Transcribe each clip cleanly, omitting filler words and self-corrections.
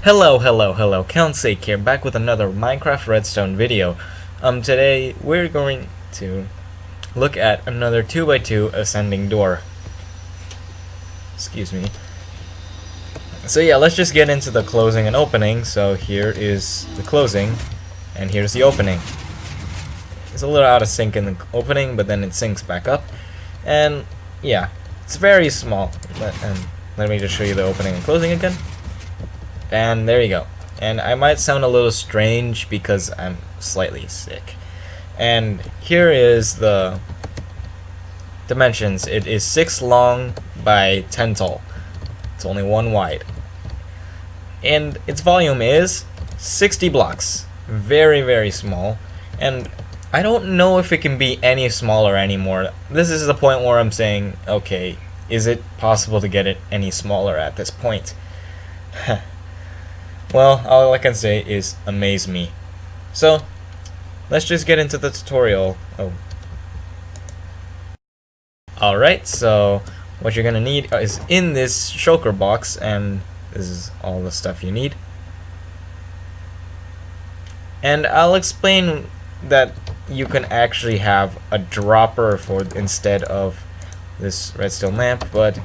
Hello, CountSacke here, back with another Minecraft Redstone video. Today we're going to look at another 2x2 ascending door. Excuse me. So yeah, let's just get into the closing and opening. So here is the closing, and here's the opening. It's a little out of sync in the opening, but then it syncs back up. And yeah, it's very small. Let me just show you the opening and closing again. And there you go. And I might sound a little strange because I'm slightly sick. And here is the dimensions. It is 6 long by 10 tall. It's only 1 wide. And its volume is 60 blocks. Very, very small. And I don't know if it can be any smaller anymore. This is the point where I'm saying, okay, is it possible to get it any smaller at this point? Well, all I can say is amaze me. So, let's just get into the tutorial. Alright, so what you're gonna need is in this shulker box, and this is all the stuff you need. And I'll explain that you can actually have a dropper instead of this redstone lamp, but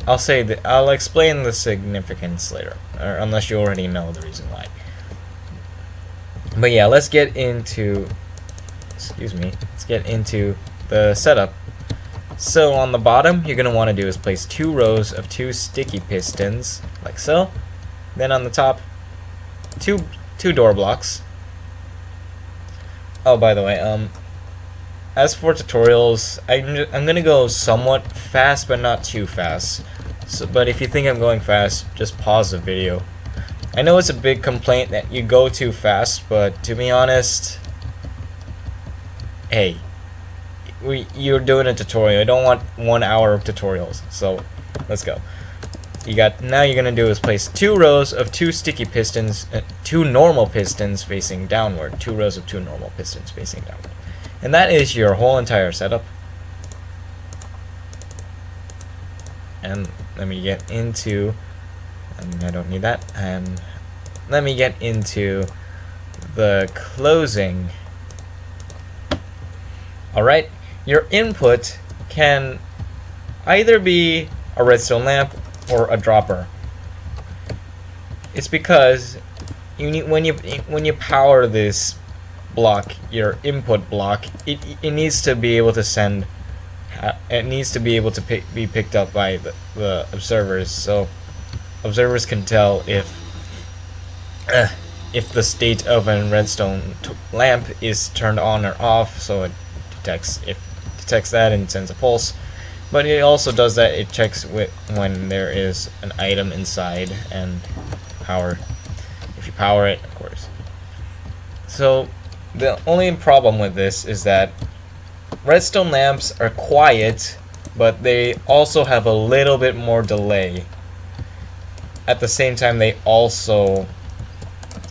I'll explain the significance later, or unless you already know the reason why. But yeah, let's get into the setup. So on the bottom, you're gonna want to do is place 2 rows of 2 sticky pistons, like so. Then on the top, two door blocks. Oh, by the way, as for tutorials, I'm gonna go somewhat fast, but not too fast. But if you think I'm going fast, just pause the video. I know it's a big complaint that you go too fast, but to be honest, hey, you're doing a tutorial. I don't want 1 hour of tutorials. So let's go. Now you're gonna do is place 2 rows of 2 sticky pistons, 2 normal pistons facing downward. 2 rows of 2 normal pistons facing downward. And that is your whole entire setup. And let me get into, I don't need that, and let me get into the closing. Alright, your input can either be a redstone lamp or a dropper. It's because you need, when you power this block, your input block, it needs to be able to send. It needs to be able to be picked up by the observers, so observers can tell if the state of a redstone lamp is turned on or off. So it detects that and sends a pulse. But it also does that. It checks when there is an item inside and power. If you power it, of course. So the only problem with this is that redstone lamps are quiet, but they also have a little bit more delay. At the same time, they also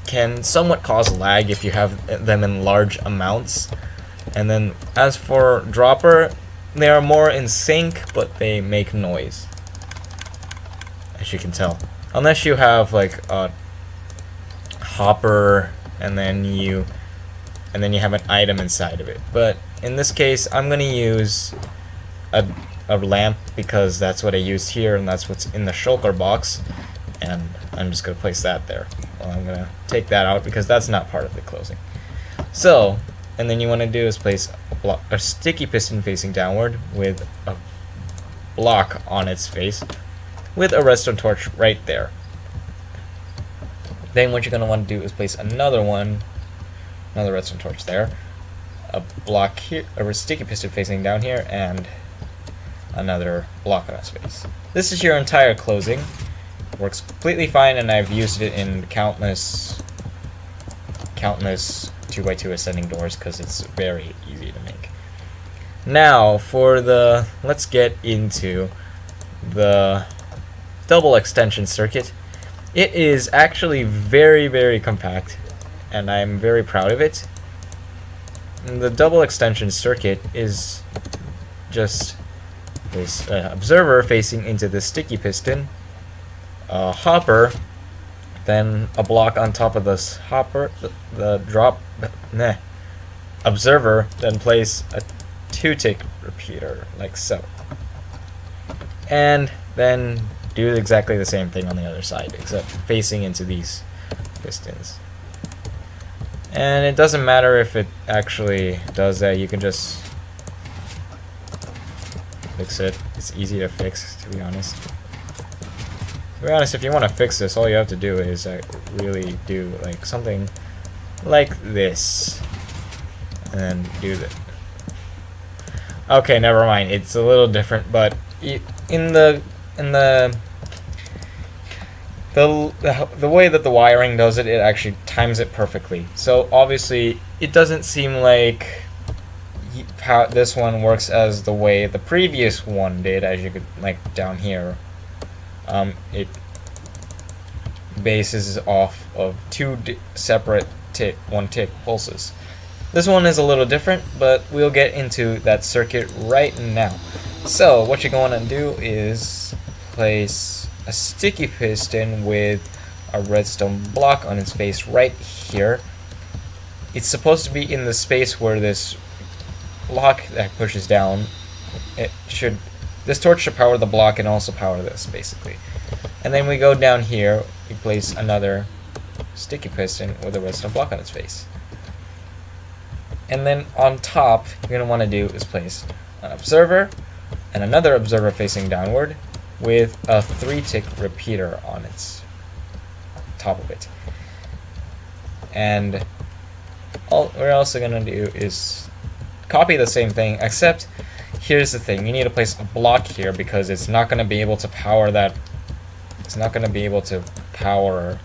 can somewhat cause lag if you have them in large amounts. And then as for dropper, they are more in sync, but they make noise, as you can tell. Unless you have like a hopper and then you have an item inside of it. But in this case, I'm going to use a lamp because that's what I used here, and that's what's in the shulker box. And I'm just going to place that there. Well, I'm going to take that out because that's not part of the closing. So, and then you want to do is place a sticky piston facing downward with a block on its face with a redstone torch right there. Then what you're going to want to do is place another redstone torch there, a block here, a sticky piston facing down here, and another block on its face. This is your entire closing. Works completely fine, and I've used it in countless 2x2 ascending doors because it's very easy to make. Now let's get into the double extension circuit. It is actually very, very compact, and I'm very proud of it. And the double extension circuit is just this observer facing into the sticky piston, a hopper then a block on top of this hopper, the drop, observer, then place a 2-tick repeater, like so. And then do exactly the same thing on the other side, except facing into these pistons. And it doesn't matter if it actually does that, you can just fix it. It's easy to fix, to be honest. To be honest, if you want to fix this, all you have to do is really do like something like this, and then do that. Okay, never mind. It's a little different, but in the way that the wiring does it, it actually times it perfectly. So obviously, it doesn't seem like how this one works as the way the previous one did, as you could like down here. It bases off of two separate one-tick pulses. This one is a little different, but we'll get into that circuit right now. So what you're going to do is place a sticky piston with a redstone block on its face right here. It's supposed to be in the space where this block that pushes down. This torch should power the block and also power this, basically. And then we go down here, we place another sticky piston with a redstone block on its face. And then on top, you're going to want to do is place an observer and another observer facing downward with a 3-tick repeater on its top of it. And all we're also going to do is copy the same thing, except here's the thing. You need to place a block here because it's not going to be able to power that. It's not going to be able to power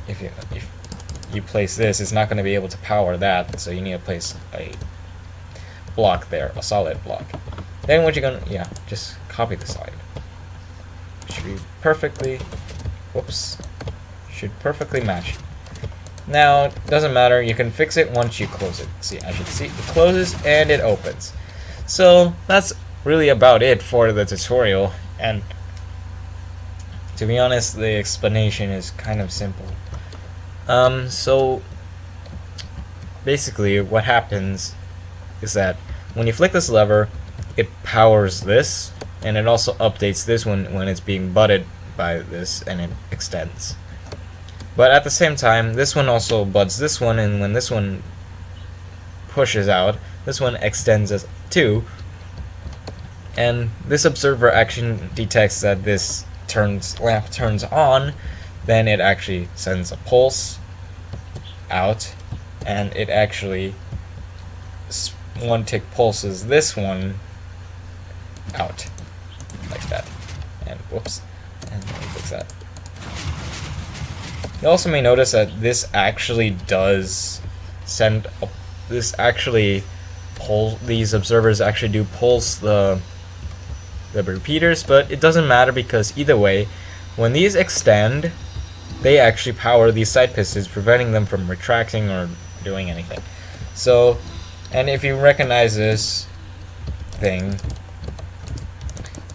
if you place this, it's not going to be able to power that, so you need to place a block there, a solid block. Then what you're going to, just copy the side. Should be perfectly, should perfectly match. Now, it doesn't matter, you can fix it once you close it. See, as you can see, it closes and it opens. So, that's really about it for the tutorial, and to be honest, the explanation is kind of simple. So basically what happens is that when you flick this lever, it powers this, and it also updates this one when it's being butted by this, and it extends. But at the same time, this one also buds this one, and when this one pushes out, this one extends as too. And this observer actually detects that this lamp turns on, then it actually sends a pulse out, and it actually 1-tick pulses this one out like that. And and let me fix that. You also may notice that this actually does send these observers actually do pulse the repeaters, but it doesn't matter because either way, when these extend, they actually power these side pistons, preventing them from retracting or doing anything. So, and if you recognize this thing,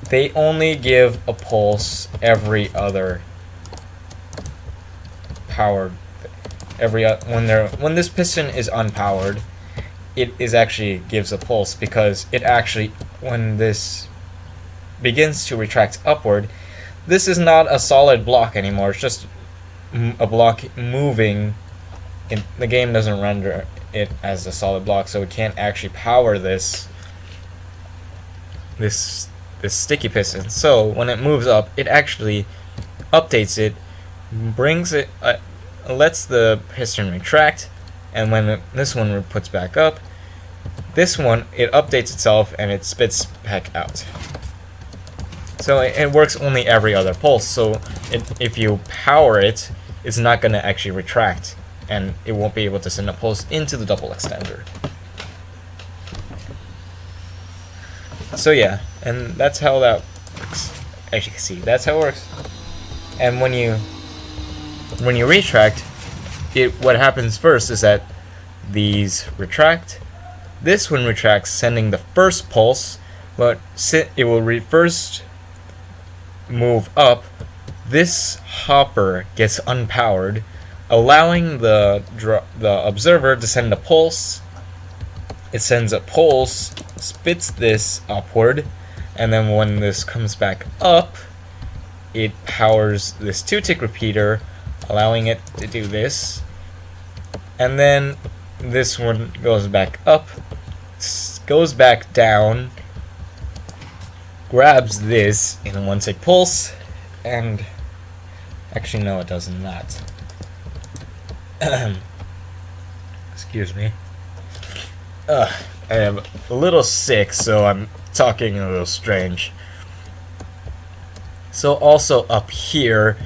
they only give a pulse every other powered. When this piston is unpowered, it actually gives a pulse, because it actually, when this begins to retract upward, this is not a solid block anymore. It's just a block moving. The game doesn't render it as a solid block, so it can't actually power this sticky piston. So when it moves up, it actually updates it, brings it, lets the piston retract, and when this one puts back up, this one, it updates itself and it spits back out. So it works only every other pulse, so if you power it, it's not going to actually retract, and it won't be able to send a pulse into the double extender. So yeah, and that's how that works. As you can see, that's how it works. And when you retract, what happens first is that these retract. This one retracts, sending the first pulse, but it will first move up, this hopper gets unpowered, allowing the observer to send a pulse. It sends a pulse, spits this upward, and then when this comes back up, it powers this 2-tick repeater, allowing it to do this. And then this one goes back up, goes back down, grabs this in a 1-tick pulse, and actually no, it does not. Excuse me. I am a little sick, so I'm talking a little strange. So also up here,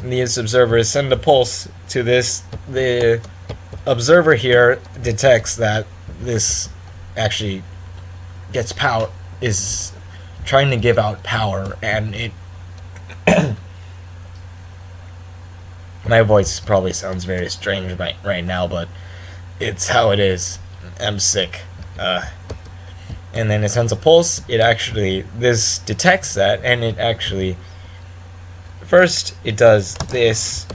these observers send a pulse to this. The observer here detects that this actually gets power, is trying to give out power, and it my voice probably sounds very strange right now, but it's how it is. I'm sick. And then it sends a pulse. This detects that, and it actually, first it does this,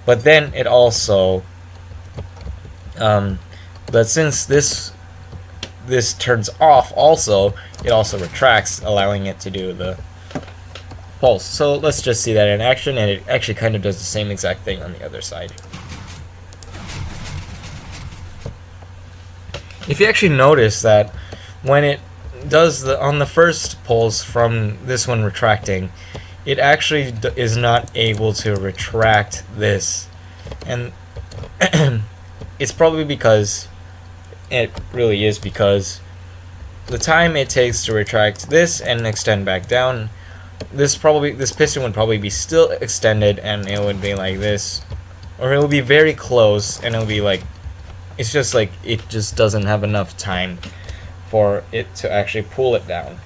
but then it also, but since this turns off also, it also retracts, allowing it to do the pulse. So let's just see that in action, and it actually kind of does the same exact thing on the other side. If you actually notice that when it does on the first pulse from this one retracting, it actually is not able to retract this, and it's probably because the time it takes to retract this and extend back down, this piston would probably be still extended, and it would be like this, or it would be very close, and it would be like, it's just like it just doesn't have enough time for it to actually pull it down.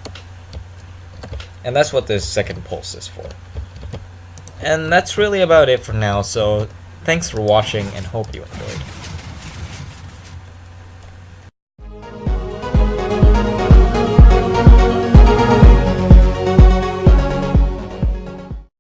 And that's what this second pulse is for. And that's really about it for now, so thanks for watching and hope you enjoyed.